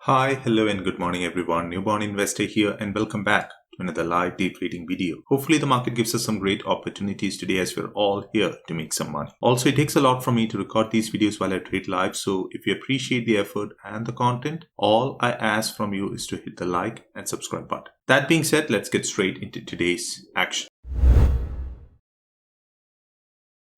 Hi, hello and good morning everyone. Newborn investor here and welcome back to another live day trading video. Hopefully the market gives us some great opportunities today as we're all here to make some money. Also, it takes a lot for me to record these videos while I trade live. So if you appreciate the effort and the content, all I ask from you is to hit the like and subscribe button. That being said, let's get straight into today's action.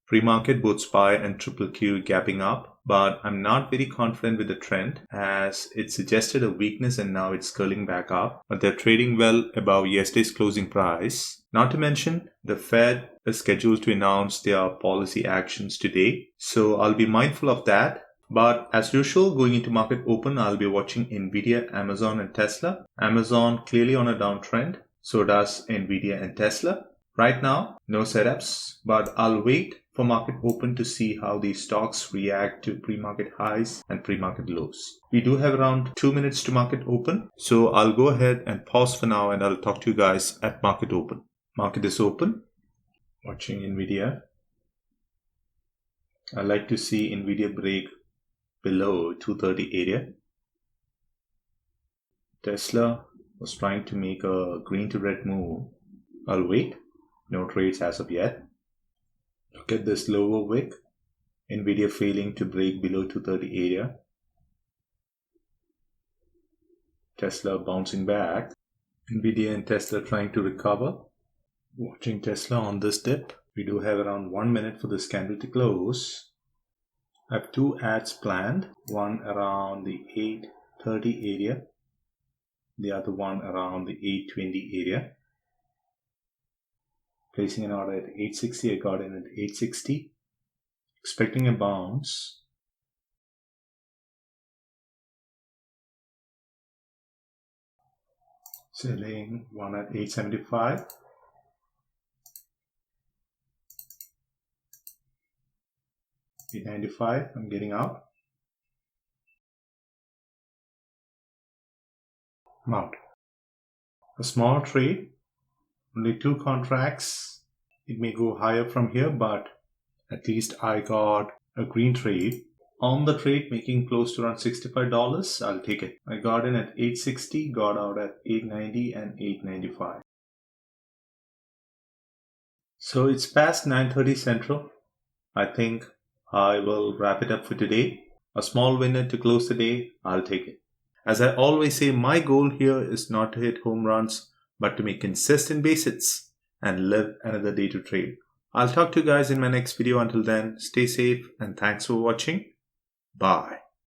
Pre-market, both SPY and triple Q gapping up, but I'm not very confident with the trend as it suggested a weakness and now it's curling back up. But they're trading well above yesterday's closing price. Not to mention, the Fed is scheduled to announce their policy actions today. So I'll be mindful of that. But as usual, going into market open, I'll be watching Nvidia, Amazon and Tesla. Amazon clearly on a downtrend. So does Nvidia and Tesla. Right now, no setups, but I'll wait for market open to see how these stocks react to pre-market highs and pre-market lows. We do have around 2 minutes to market open, so I'll go ahead and pause for now and I'll talk to you guys at market open. Market is open. Watching Nvidia. I like to see Nvidia break below 230 area. Tesla was trying to make a green to red move. I'll wait. No trades as of yet. Look at this lower wick. Nvidia failing to break below 230 area. Tesla bouncing back. Nvidia and Tesla trying to recover. Watching Tesla on this dip. We do have around 1 minute for this candle to close. I have two ads planned. One around the 830 area. The other one around the 820 area. Placing an order at 860, I got in at 860. Expecting a bounce. Selling one at 875. $895, I'm getting out. I'm out. A small trade. Only 2 contracts. It may go higher from here, but at least I got a green trade. On the trade, making close to around $65, I'll take it. I got in at 860, got out at 890 and 895. So it's past 9:30 Central. I think I will wrap it up for today. A small winner to close the day, I'll take it. As I always say, my goal here is not to hit home runs, but to make consistent base hits and live another day to trade. I'll talk to you guys in my next video. Until then, stay safe and thanks for watching. Bye.